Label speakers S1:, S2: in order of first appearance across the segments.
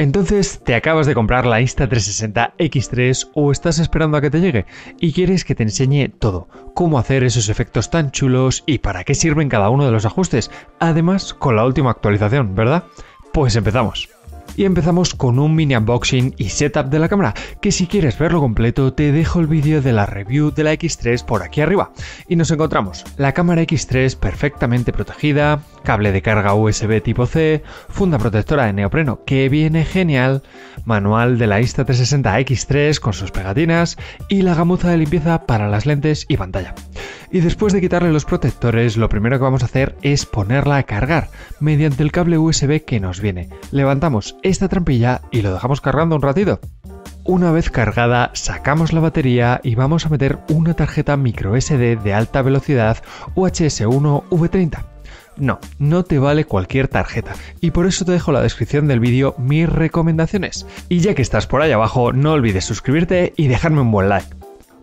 S1: Entonces, ¿te acabas de comprar la Insta360 X3 o estás esperando a que te llegue? Y quieres que te enseñe todo, cómo hacer esos efectos tan chulos y para qué sirven cada uno de los ajustes, además con la última actualización, ¿verdad? Pues empezamos. Y empezamos con un mini unboxing y setup de la cámara, que si quieres verlo completo te dejo el vídeo de la review de la X3 por aquí arriba. Y nos encontramos la cámara X3 perfectamente protegida, cable de carga USB tipo C, funda protectora de neopreno que viene genial, manual de la Insta360 X3 con sus pegatinas y la gamuza de limpieza para las lentes y pantalla. Y después de quitarle los protectores, lo primero que vamos a hacer es ponerla a cargar mediante el cable USB que nos viene. Levantamos esta trampilla y lo dejamos cargando un ratito. Una vez cargada, sacamos la batería y vamos a meter una tarjeta microSD de alta velocidad UHS-1 V30. No te vale cualquier tarjeta y por eso te dejo en la descripción del vídeo mis recomendaciones. Y ya que estás por ahí abajo, no olvides suscribirte y dejarme un buen like.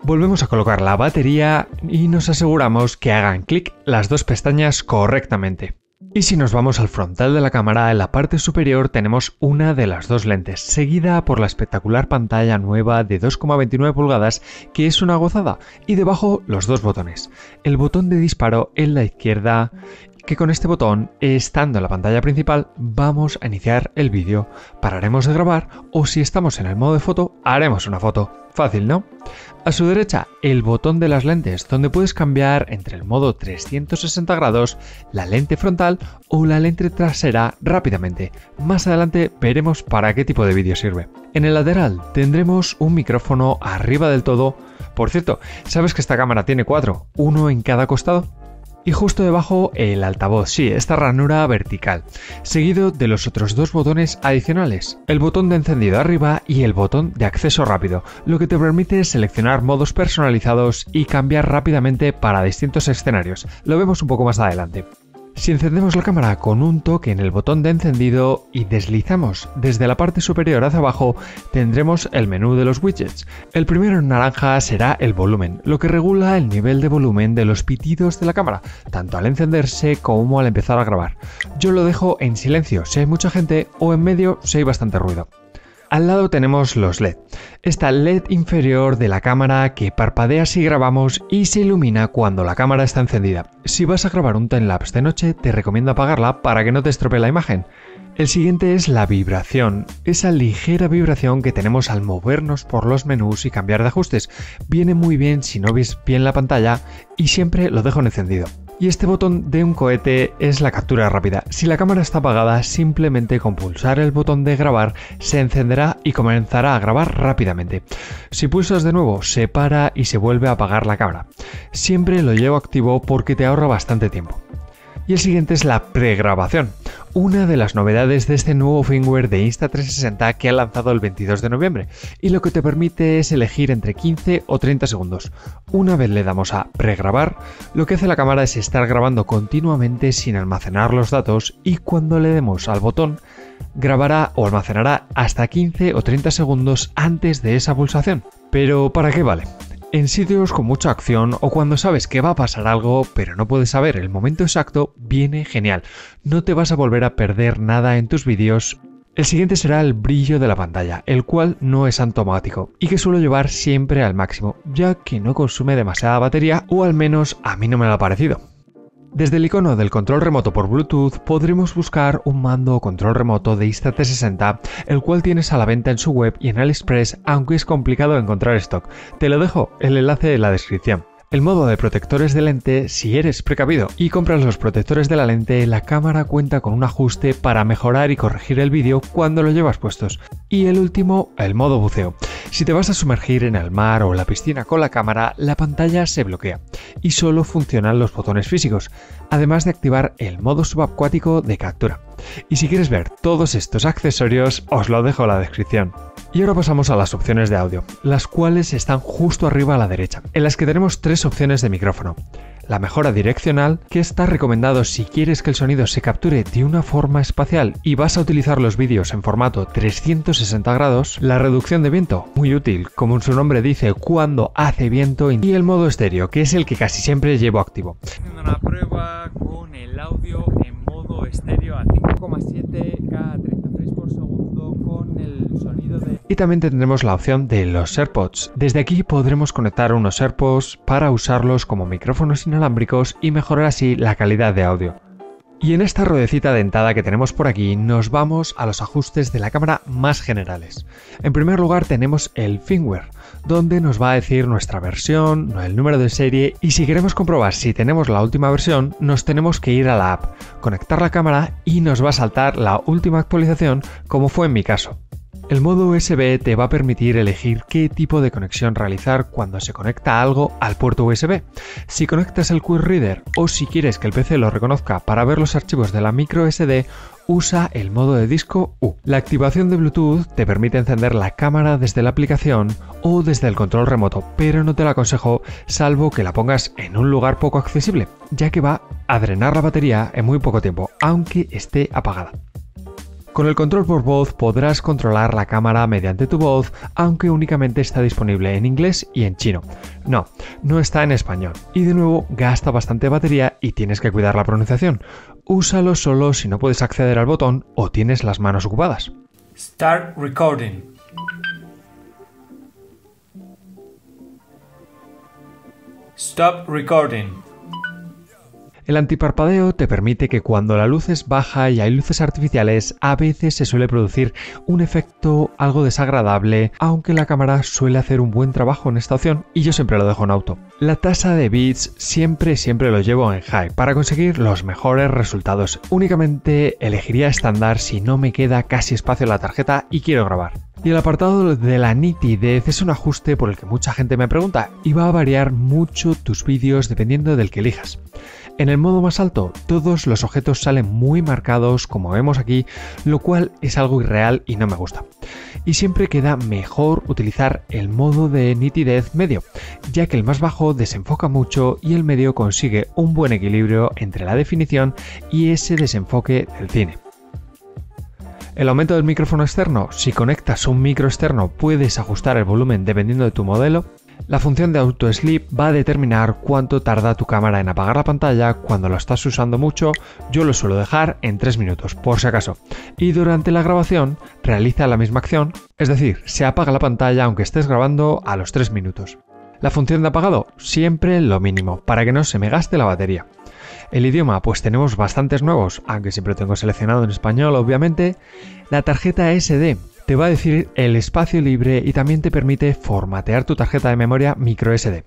S1: Volvemos a colocar la batería y nos aseguramos que hagan clic las dos pestañas correctamente. Y si nos vamos al frontal de la cámara, en la parte superior tenemos una de las dos lentes, seguida por la espectacular pantalla nueva de 2,29 pulgadas, que es una gozada, y debajo los dos botones. El botón de disparo en la izquierda, que con este botón, estando en la pantalla principal, vamos a iniciar el vídeo, pararemos de grabar o si estamos en el modo de foto, haremos una foto. Fácil, ¿no? A su derecha, el botón de las lentes, donde puedes cambiar entre el modo 360 grados, la lente frontal o la lente trasera rápidamente. Más adelante veremos para qué tipo de vídeo sirve. En el lateral tendremos un micrófono arriba del todo. Por cierto, ¿sabes que esta cámara tiene 4? Uno en cada costado. Y justo debajo el altavoz, sí, esta ranura vertical, seguido de los otros dos botones adicionales, el botón de encendido arriba y el botón de acceso rápido, lo que te permite seleccionar modos personalizados y cambiar rápidamente para distintos escenarios. Lo vemos un poco más adelante. Si encendemos la cámara con un toque en el botón de encendido y deslizamos desde la parte superior hacia abajo, tendremos el menú de los widgets. El primero en naranja será el volumen, lo que regula el nivel de volumen de los pitidos de la cámara, tanto al encenderse como al empezar a grabar. Yo lo dejo en silencio si hay mucha gente o en medio si hay bastante ruido. Al lado tenemos los LED. Esta LED inferior de la cámara que parpadea si grabamos y se ilumina cuando la cámara está encendida. Si vas a grabar un timelapse de noche, te recomiendo apagarla para que no te estropee la imagen. El siguiente es la vibración, esa ligera vibración que tenemos al movernos por los menús y cambiar de ajustes. Viene muy bien si no ves bien la pantalla y siempre lo dejo en encendido. Y este botón de un cohete es la captura rápida. Si la cámara está apagada, simplemente con pulsar el botón de grabar se encenderá y comenzará a grabar rápidamente. Si pulsas de nuevo, se para y se vuelve a apagar la cámara. Siempre lo llevo activo porque te ahorra bastante tiempo. Y el siguiente es la pregrabación, una de las novedades de este nuevo firmware de Insta360 que ha lanzado el 22 de noviembre y lo que te permite es elegir entre 15 o 30 segundos. Una vez le damos a pregrabar, lo que hace la cámara es estar grabando continuamente sin almacenar los datos y cuando le demos al botón, grabará o almacenará hasta 15 o 30 segundos antes de esa pulsación. ¿Pero para qué vale? En sitios con mucha acción o cuando sabes que va a pasar algo pero no puedes saber el momento exacto, viene genial. No te vas a volver a perder nada en tus vídeos. El siguiente será el brillo de la pantalla, el cual no es automático y que suelo llevar siempre al máximo, ya que no consume demasiada batería o al menos a mí no me lo ha parecido. Desde el icono del control remoto por Bluetooth podremos buscar un mando o control remoto de Insta360, el cual tienes a la venta en su web y en AliExpress, aunque es complicado encontrar stock. Te lo dejo el enlace en la descripción. El modo de protectores de lente, si eres precavido y compras los protectores de la lente, la cámara cuenta con un ajuste para mejorar y corregir el vídeo cuando lo llevas puestos. Y el último, el modo buceo. Si te vas a sumergir en el mar o la piscina con la cámara, la pantalla se bloquea y solo funcionan los botones físicos, además de activar el modo subacuático de captura. Y si quieres ver todos estos accesorios, os lo dejo en la descripción. Y ahora pasamos a las opciones de audio, las cuales están justo arriba a la derecha, en las que tenemos tres opciones de micrófono. La mejora direccional, que está recomendado si quieres que el sonido se capture de una forma espacial y vas a utilizar los vídeos en formato 360 grados. La reducción de viento, muy útil, como su nombre dice, cuando hace viento. Y el modo estéreo, que es el que casi siempre llevo activo.
S2: Haciendo una prueba con el audio en modo estéreo a 5,7K a 30 frames por segundo con
S1: Y también tendremos la opción de los AirPods. Desde aquí podremos conectar unos AirPods para usarlos como micrófonos inalámbricos y mejorar así la calidad de audio. Y en esta ruedecita dentada que tenemos por aquí nos vamos a los ajustes de la cámara más generales. En primer lugar tenemos el firmware, donde nos va a decir nuestra versión, el número de serie, y si queremos comprobar si tenemos la última versión nos tenemos que ir a la app, conectar la cámara y nos va a saltar la última actualización, como fue en mi caso. El modo USB te va a permitir elegir qué tipo de conexión realizar cuando se conecta algo al puerto USB. Si conectas el Quick Reader o si quieres que el PC lo reconozca para ver los archivos de la micro SD, usa el modo de disco U. La activación de Bluetooth te permite encender la cámara desde la aplicación o desde el control remoto, pero no te la aconsejo salvo que la pongas en un lugar poco accesible, ya que va a drenar la batería en muy poco tiempo, aunque esté apagada. Con el control por voz podrás controlar la cámara mediante tu voz, aunque únicamente está disponible en inglés y en chino. No está en español. Y de nuevo gasta bastante batería y tienes que cuidar la pronunciación. Úsalo solo si no puedes acceder al botón o tienes las manos ocupadas.
S2: Start recording. Stop recording.
S1: El antiparpadeo te permite que cuando la luz es baja y hay luces artificiales, a veces se suele producir un efecto algo desagradable, aunque la cámara suele hacer un buen trabajo en esta opción y yo siempre lo dejo en auto. La tasa de bits siempre lo llevo en high para conseguir los mejores resultados. Únicamente elegiría estándar si no me queda casi espacio en la tarjeta y quiero grabar. Y el apartado de la nitidez es un ajuste por el que mucha gente me pregunta y va a variar mucho tus vídeos dependiendo del que elijas. En el modo más alto, todos los objetos salen muy marcados como vemos aquí, lo cual es algo irreal y no me gusta. Y siempre queda mejor utilizar el modo de nitidez medio, ya que el más bajo desenfoca mucho y el medio consigue un buen equilibrio entre la definición y ese desenfoque del cine. El aumento del micrófono externo, si conectas un micro externo puedes ajustar el volumen dependiendo de tu modelo. La función de Auto Sleep va a determinar cuánto tarda tu cámara en apagar la pantalla cuando lo estás usando mucho. Yo lo suelo dejar en 3 minutos, por si acaso. Y durante la grabación realiza la misma acción, es decir, se apaga la pantalla aunque estés grabando a los 3 minutos. La función de apagado, siempre lo mínimo, para que no se me gaste la batería. El idioma, pues tenemos bastantes nuevos, aunque siempre tengo seleccionado en español, obviamente. La tarjeta SD te va a decir el espacio libre y también te permite formatear tu tarjeta de memoria microSD.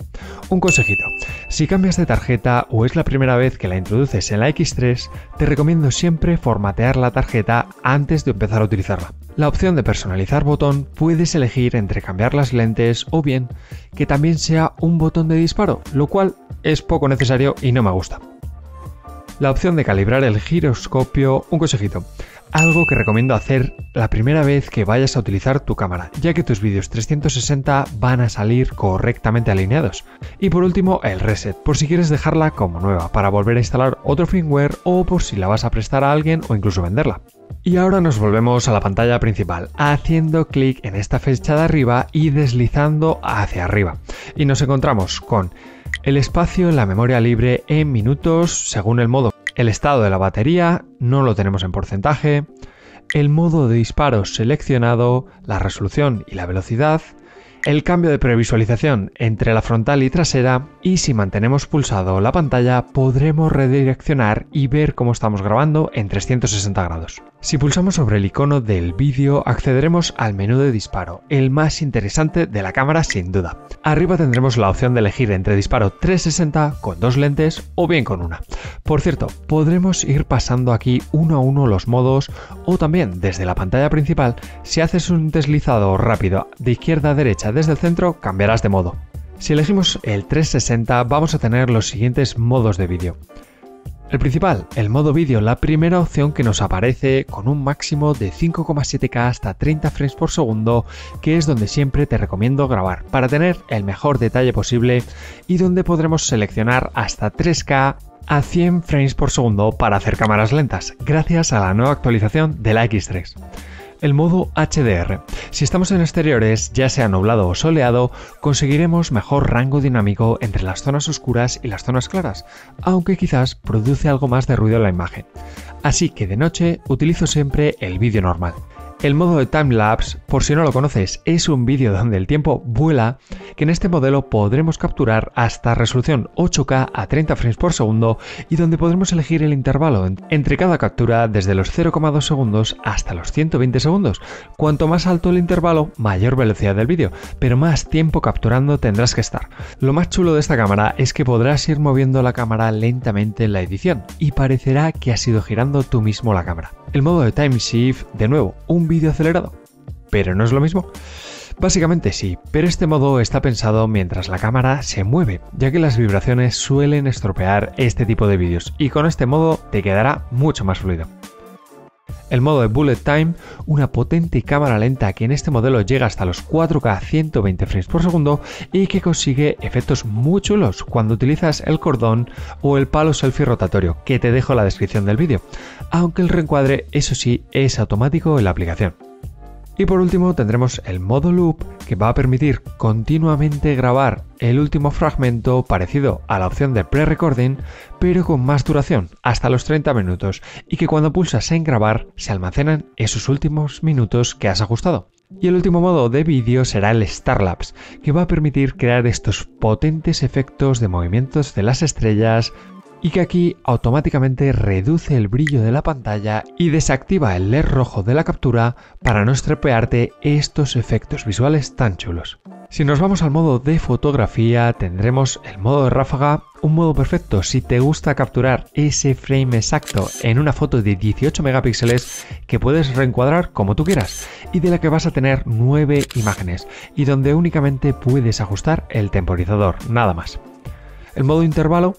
S1: Un consejito, si cambias de tarjeta o es la primera vez que la introduces en la X3, te recomiendo siempre formatear la tarjeta antes de empezar a utilizarla. La opción de personalizar botón puedes elegir entre cambiar las lentes o bien que también sea un botón de disparo, lo cual es poco necesario y no me gusta. La opción de calibrar el giroscopio, un consejito. Algo que recomiendo hacer la primera vez que vayas a utilizar tu cámara, ya que tus vídeos 360 van a salir correctamente alineados. Y por último, el reset, por si quieres dejarla como nueva, para volver a instalar otro firmware o por si la vas a prestar a alguien o incluso venderla. Y ahora nos volvemos a la pantalla principal, haciendo clic en esta flecha de arriba y deslizando hacia arriba. Y nos encontramos con el espacio en la memoria libre en minutos según el modo. El estado de la batería no lo tenemos en porcentaje, el modo de disparo seleccionado, la resolución y la velocidad, el cambio de previsualización entre la frontal y trasera y si mantenemos pulsado la pantalla podremos redireccionar y ver cómo estamos grabando en 360 grados. Si pulsamos sobre el icono del vídeo accederemos al menú de disparo, el más interesante de la cámara sin duda. Arriba tendremos la opción de elegir entre disparo 360 con 2 lentes o bien con una. Por cierto, podremos ir pasando aquí uno a uno los modos o también desde la pantalla principal, si haces un deslizado rápido de izquierda a derecha desde el centro cambiarás de modo. Si elegimos el 360 vamos a tener los siguientes modos de vídeo. El principal, el modo vídeo, la primera opción que nos aparece con un máximo de 5,7K hasta 30 frames por segundo, que es donde siempre te recomiendo grabar para tener el mejor detalle posible y donde podremos seleccionar hasta 3K a 100 frames por segundo para hacer cámaras lentas, gracias a la nueva actualización de la X3. El modo HDR. Si estamos en exteriores, ya sea nublado o soleado, conseguiremos mejor rango dinámico entre las zonas oscuras y las zonas claras, aunque quizás produce algo más de ruido en la imagen. Así que de noche utilizo siempre el vídeo normal. El modo de timelapse, por si no lo conoces, es un vídeo donde el tiempo vuela, que en este modelo podremos capturar hasta resolución 8K a 30 frames por segundo y donde podremos elegir el intervalo entre cada captura desde los 0,2 segundos hasta los 120 segundos. Cuanto más alto el intervalo, mayor velocidad del vídeo, pero más tiempo capturando tendrás que estar. Lo más chulo de esta cámara es que podrás ir moviendo la cámara lentamente en la edición y parecerá que has ido girando tú mismo la cámara. El modo de Time Shift, de nuevo, un vídeo acelerado. ¿Pero no es lo mismo? Básicamente sí, pero este modo está pensado mientras la cámara se mueve, ya que las vibraciones suelen estropear este tipo de vídeos y con este modo te quedará mucho más fluido. El modo de Bullet Time, una potente cámara lenta que en este modelo llega hasta los 4K 120 frames por segundo y que consigue efectos muy chulos cuando utilizas el cordón o el palo selfie rotatorio, que te dejo en la descripción del vídeo, aunque el reencuadre, eso sí, es automático en la aplicación. Y por último tendremos el modo Loop, que va a permitir continuamente grabar el último fragmento parecido a la opción de pre-recording, pero con más duración, hasta los 30 minutos, y que cuando pulsas en grabar se almacenan esos últimos minutos que has ajustado. Y el último modo de vídeo será el Starlapse, que va a permitir crear estos potentes efectos de movimientos de las estrellas, y que aquí automáticamente reduce el brillo de la pantalla y desactiva el LED rojo de la captura para no estropearte estos efectos visuales tan chulos. Si nos vamos al modo de fotografía, tendremos el modo de ráfaga, un modo perfecto si te gusta capturar ese frame exacto en una foto de 18 megapíxeles que puedes reencuadrar como tú quieras y de la que vas a tener 9 imágenes y donde únicamente puedes ajustar el temporizador, nada más. El modo intervalo,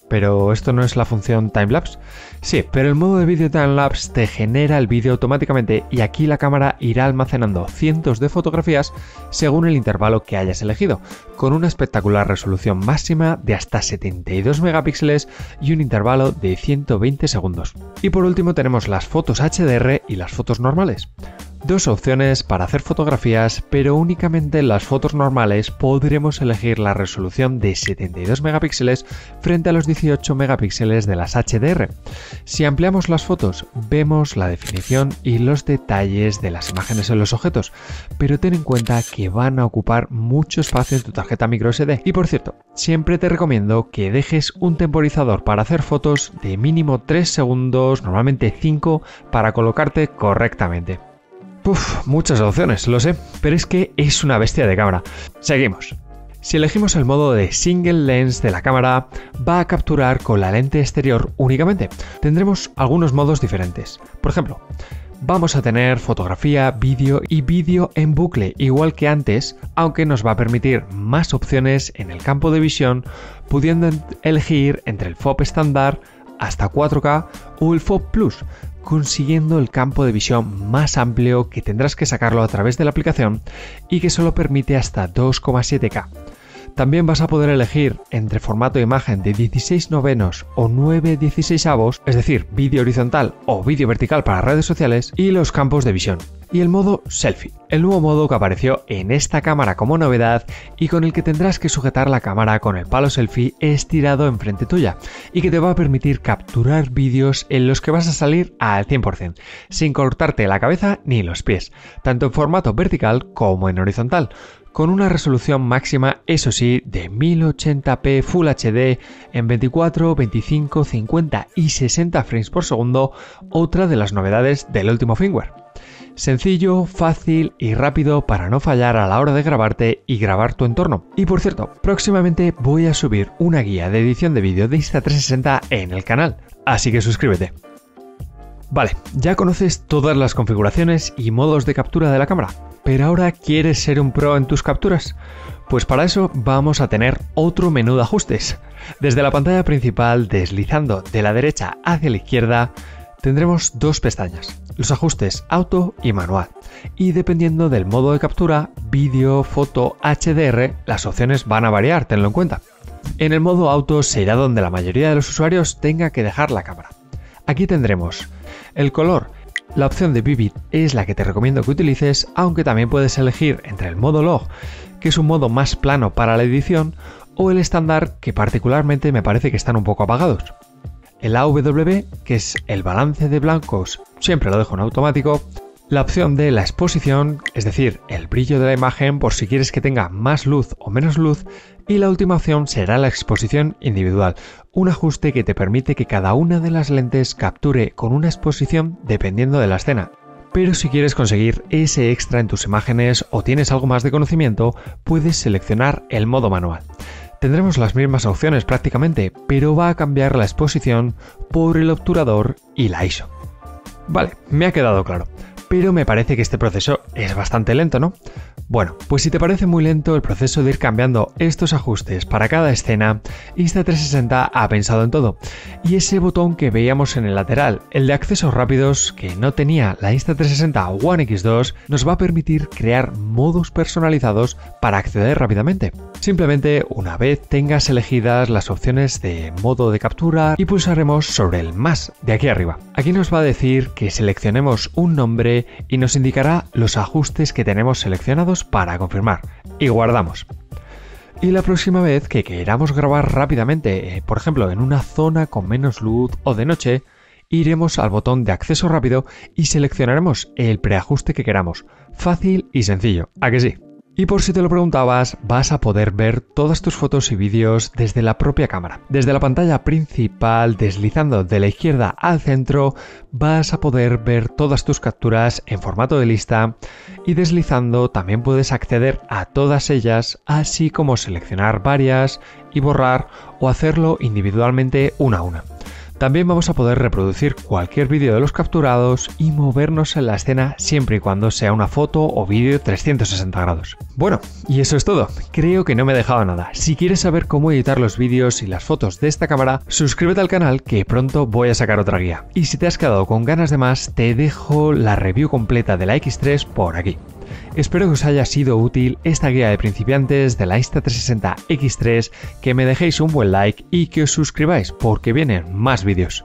S1: pero esto no es la función timelapse. Sí, pero el modo de vídeo timelapse te genera el vídeo automáticamente y aquí la cámara irá almacenando cientos de fotografías según el intervalo que hayas elegido, con una espectacular resolución máxima de hasta 72 megapíxeles y un intervalo de 120 segundos. Y por último tenemos las fotos HDR y las fotos normales. Dos opciones para hacer fotografías, pero únicamente en las fotos normales podremos elegir la resolución de 72 megapíxeles frente a los 18 megapíxeles de las HDR. Si ampliamos las fotos, vemos la definición y los detalles de las imágenes en los objetos, pero ten en cuenta que van a ocupar mucho espacio en tu tarjeta microSD. Y por cierto, siempre te recomiendo que dejes un temporizador para hacer fotos de mínimo 3 segundos, normalmente 5, para colocarte correctamente. Muchas opciones, lo sé, pero es que es una bestia de cámara. Seguimos. Si elegimos el modo de Single Lens de la cámara, va a capturar con la lente exterior únicamente. Tendremos algunos modos diferentes. Por ejemplo, vamos a tener fotografía, vídeo y vídeo en bucle, igual que antes, aunque nos va a permitir más opciones en el campo de visión, pudiendo elegir entre el FOV estándar hasta 4K o el FOV Plus, consiguiendo el campo de visión más amplio que tendrás que sacarlo a través de la aplicación y que solo permite hasta 2,7K. También vas a poder elegir entre formato de imagen de 16:9 o 9/16, es decir, vídeo horizontal o vídeo vertical para redes sociales y los campos de visión. Y el modo Selfie, el nuevo modo que apareció en esta cámara como novedad y con el que tendrás que sujetar la cámara con el palo selfie estirado enfrente tuya y que te va a permitir capturar vídeos en los que vas a salir al 100%, sin cortarte la cabeza ni los pies, tanto en formato vertical como en horizontal, con una resolución máxima, eso sí, de 1080p Full HD en 24, 25, 50 y 60 frames por segundo, otra de las novedades del último firmware. Sencillo, fácil y rápido para no fallar a la hora de grabarte y grabar tu entorno. Y por cierto, próximamente voy a subir una guía de edición de vídeo de Insta360 en el canal, así que suscríbete. Vale, ya conoces todas las configuraciones y modos de captura de la cámara, pero ahora ¿quieres ser un pro en tus capturas? Pues para eso vamos a tener otro menú de ajustes. Desde la pantalla principal, deslizando de la derecha hacia la izquierda, tendremos dos pestañas, los ajustes auto y manual, y dependiendo del modo de captura, vídeo, foto, HDR, las opciones van a variar, tenlo en cuenta. En el modo auto será donde la mayoría de los usuarios tenga que dejar la cámara. Aquí tendremos el color. La opción de Vivid es la que te recomiendo que utilices, aunque también puedes elegir entre el modo Log, que es un modo más plano para la edición, o el estándar, que particularmente me parece que están un poco apagados. El AW, que es el balance de blancos, siempre lo dejo en automático, la opción de la exposición, es decir, el brillo de la imagen por si quieres que tenga más luz o menos luz, y la última opción será la exposición individual, un ajuste que te permite que cada una de las lentes capture con una exposición dependiendo de la escena. Pero si quieres conseguir ese extra en tus imágenes o tienes algo más de conocimiento, puedes seleccionar el modo manual. Tendremos las mismas opciones prácticamente, pero va a cambiar la exposición por el obturador y la ISO. Vale, me ha quedado claro, pero me parece que este proceso es bastante lento, ¿no? Bueno, pues si te parece muy lento el proceso de ir cambiando estos ajustes para cada escena, Insta360 ha pensado en todo. Y ese botón que veíamos en el lateral, el de accesos rápidos que no tenía la Insta360 One X2, nos va a permitir crear modos personalizados para acceder rápidamente. Simplemente una vez tengas elegidas las opciones de modo de captura y pulsaremos sobre el más de aquí arriba. Aquí nos va a decir que seleccionemos un nombre y nos indicará los ajustes que tenemos seleccionados para confirmar y guardamos. Y la próxima vez que queramos grabar rápidamente, por ejemplo en una zona con menos luz o de noche, iremos al botón de acceso rápido y seleccionaremos el preajuste que queramos. Fácil y sencillo, ¿a que sí? Y por si te lo preguntabas, vas a poder ver todas tus fotos y vídeos desde la propia cámara. Desde la pantalla principal, deslizando de la izquierda al centro, vas a poder ver todas tus capturas en formato de lista y deslizando también puedes acceder a todas ellas, así como seleccionar varias y borrar o hacerlo individualmente una a una. También vamos a poder reproducir cualquier vídeo de los capturados y movernos en la escena siempre y cuando sea una foto o vídeo 360 grados. Bueno, y eso es todo. Creo que no me he dejado nada. Si quieres saber cómo editar los vídeos y las fotos de esta cámara, suscríbete al canal que pronto voy a sacar otra guía. Y si te has quedado con ganas de más, te dejo la review completa de la X3 por aquí. Espero que os haya sido útil esta guía de principiantes de la Insta360 X3, que me dejéis un buen like y que os suscribáis porque vienen más vídeos.